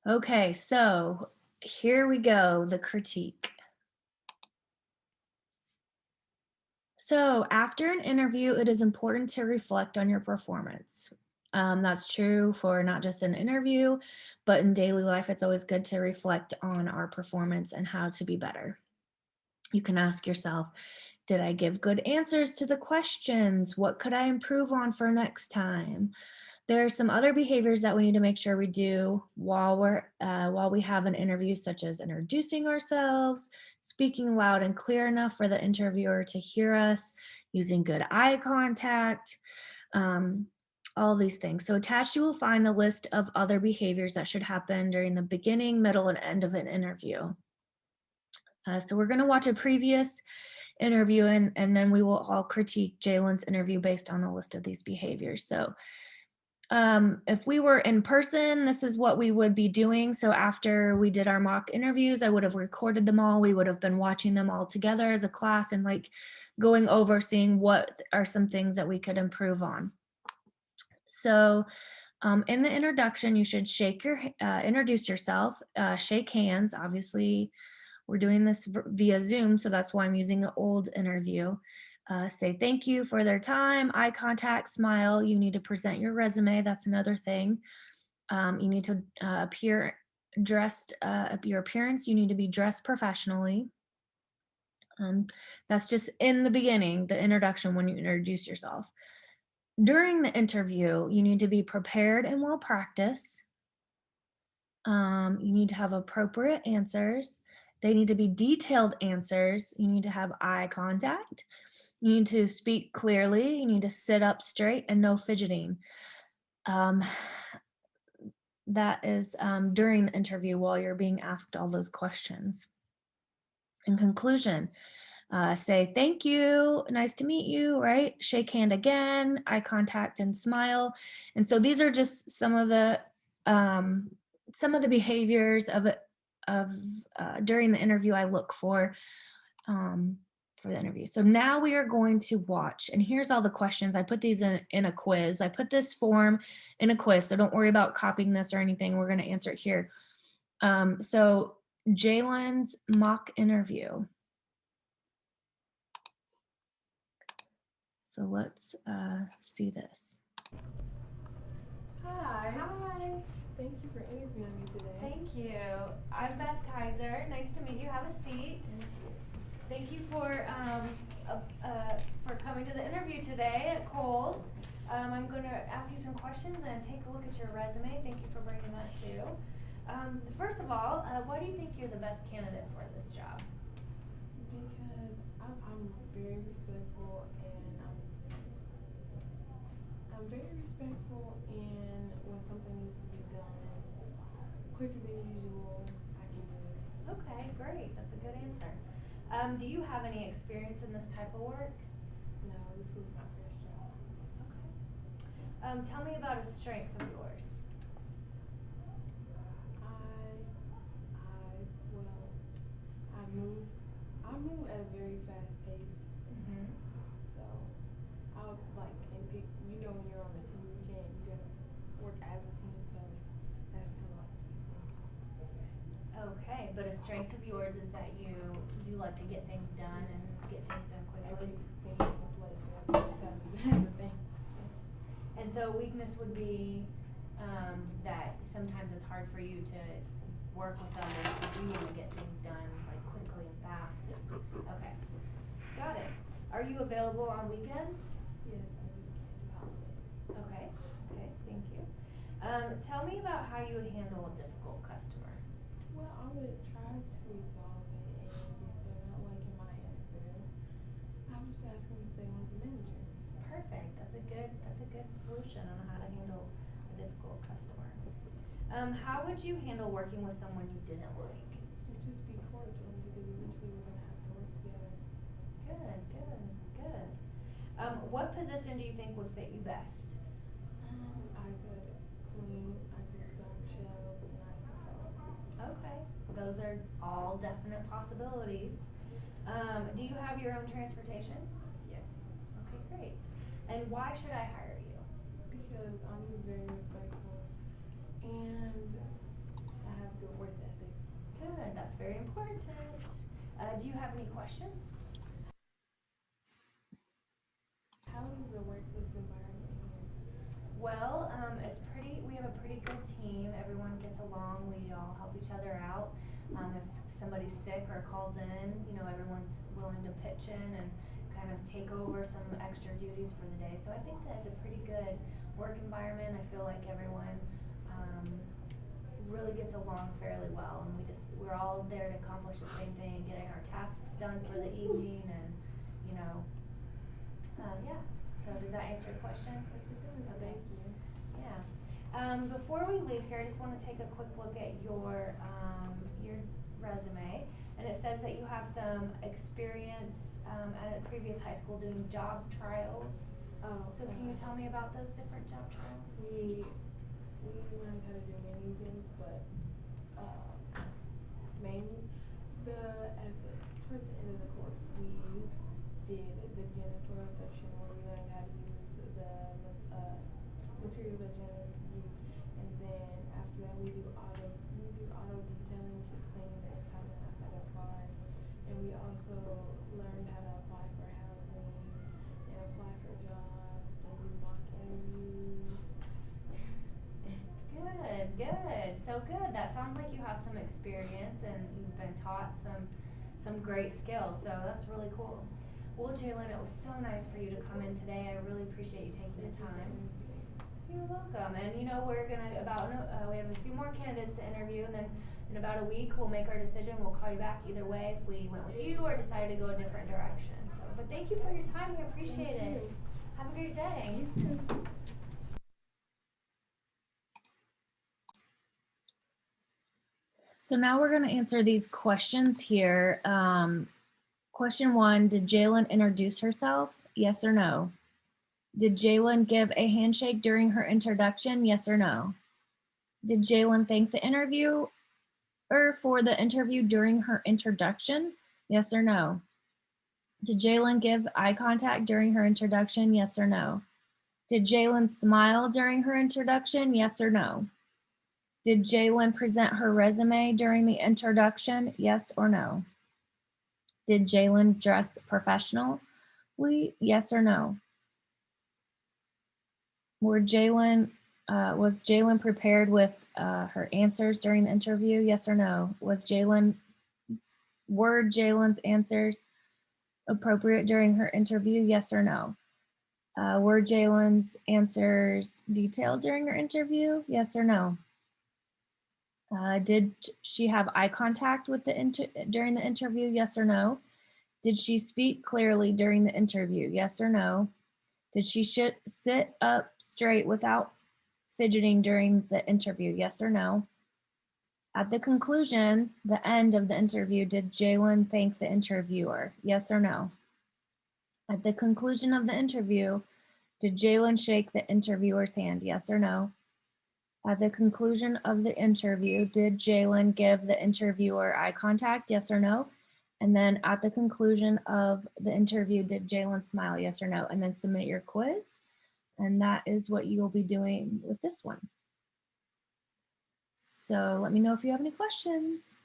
Okay, so here we go, the critique. So, after an interview, it is important to reflect on your performance. That's true for not just an interview, but in daily life, it's always good to reflect on our performance and how to be better. You can ask yourself, did I give good answers to the questions? What could I improve on for next time? There are some other behaviors that we need to make sure we do while we have an interview, such as introducing ourselves, speaking loud and clear enough for the interviewer to hear us, using good eye contact, um, all these things. So attached, you will find the list of other behaviors that should happen during the beginning, middle, and end of an interview. So we're going to watch a previous interview and then we will all critique Jalen's interview based on the list of these behaviors. So if we were in person, this is what we would be doing. So after we did our mock interviews, I would have recorded them all. We would have been watching them all together as a class and like going over, seeing what are some things that we could improve on. So in the introduction, you should introduce yourself, shake hands. Obviously, we're doing this via Zoom, so that's why I'm using an old interview. Say thank you for their time, eye contact, smile. You need to present your resume. That's another thing. You need to appear dressed, your appearance, you need to be dressed professionally. Um, that's just in the beginning, the introduction when you introduce yourself. During the interview, you need to be prepared and well practiced. You need to have appropriate answers. They need to be detailed answers. You need to have eye contact. You need to speak clearly. You need to sit up straight and no fidgeting. Um, that is during the interview while you're being asked all those questions. In conclusion, say thank you, nice to meet you, right? Shake hand again, eye contact and smile. And so these are just um, some of the behaviors of during the interview I look um, for the interview. So now we are going to watch, and here's all the questions. I put these in a quiz. I put this form in a quiz, so don't worry about copying this or anything. We're going to answer it here. So Jalen's mock interview. So let's see this. Hi. Hi. Thank you for interviewing me today. Thank you. I'm Beth Kaiser. Nice to meet you. Have a seat. Thank you for coming to the interview today at Kohl's. I'm going to ask you some questions and take a look at your resume. Thank you for bringing that too. First of all, why do you think you're the best candidate for this job? Because I'm very respectful and I'm very respectful and when something needs to be done quicker than usual, I can do it. Okay, great. That's a good answer. Do you have any experience in this type of work? No, this was my first job. Okay. Tell me about a strength of yours. I well, I move I move at a very fast pace. Mm-hmm. So I'll like and pick you know when you're on a team you gotta work as a team so that's kinda like Okay, but a strength of yours is that you like to get things done and get things done quickly. everything is in place so that's a thing. And so weakness would be that sometimes it's hard for you to work with others because you want to get things done like quickly and fast. Okay, got it. Are you available on weekends? Yes, I just can't do holidays. Okay, okay, thank you. Tell me about how you would handle a difficult customer. Well, I would try to resolve it, and if they're not liking my answer, I would just ask them if they want the manager. Perfect. That's a good solution on how to handle a difficult customer. How would you handle working with someone you didn't like? And just be cordial because eventually we're gonna have to work together. Good. What position do you think would fit you best? I could clean, I could stock shelves, and I could cook. Okay, those are all definite possibilities. Do you have your own transportation? Yes, Okay, great. And why should I hire you? because I'm very respectful, and I very important. Do you have any questions? How is the workplace environment here? Well, we have a pretty good team. Everyone gets along. We all help each other out. If somebody's sick or calls in, everyone's willing to pitch in and kind of take over some extra duties for the day. So I think that's a pretty good work environment. I feel like everyone really gets along fairly well, and we're all there to accomplish the same thing, getting our tasks done for the evening, and yeah. So does that answer your question? Yes, it does. Okay. Thank you. Yeah. Before we leave here, I just want to take a quick look at your resume, and it says that you have some experience at a previous high school doing job trials. Oh, So can you tell me about those different job trials? we learned how to do many things, but mainly towards the end of the course we did the janitorial section where we learned how to use the materials that janitors use, and then after that we do auto detailing, which is cleaning the inside and outside of car, and we also learned how to apply for housing and apply for jobs and do mock interviews. Good. So good. That sounds like you have some experience and you've been taught some great skills. So that's really cool. Well, Jalen, it was so nice for you to come in today. I really appreciate you taking the time. You're welcome. And we're gonna we have a few more candidates to interview, and then in about a week we'll make our decision. We'll call you back either way if we went with you or decided to go a different direction. So, but thank you for your time. We appreciate it. Have a great day. You too. So now we're going to answer these questions here. Question 1, did Jalen introduce herself? Yes or no? Did Jalen give a handshake during her introduction? Yes or no? Did Jalen thank the interviewer for the interview during her introduction? Yes or no? Did Jalen give eye contact during her introduction? Yes or no? Did Jalen smile during her introduction? Yes or no? Did Jalen present her resume during the introduction? Yes or no? Did Jalen dress professionally? Yes or no? Was Jalen prepared with her answers during the interview? Yes or no? Were Jalen's answers appropriate during her interview? Yes or no? Were Jalen's answers detailed during her interview? Yes or no? Did she have eye contact with during the interview? Yes or no? Did she speak clearly during the interview? Yes or no? Did she sit up straight without fidgeting during the interview? Yes or no? At the conclusion, the end of the interview, did Jalen thank the interviewer? Yes or no? At the conclusion of the interview, did Jalen shake the interviewer's hand? Yes or no? At the conclusion of the interview, did Jalen give the interviewer eye contact? Yes or no? And then at the conclusion of the interview, did Jalen smile? Yes or no? And then submit your quiz. And that is what you'll be doing with this one. So let me know if you have any questions.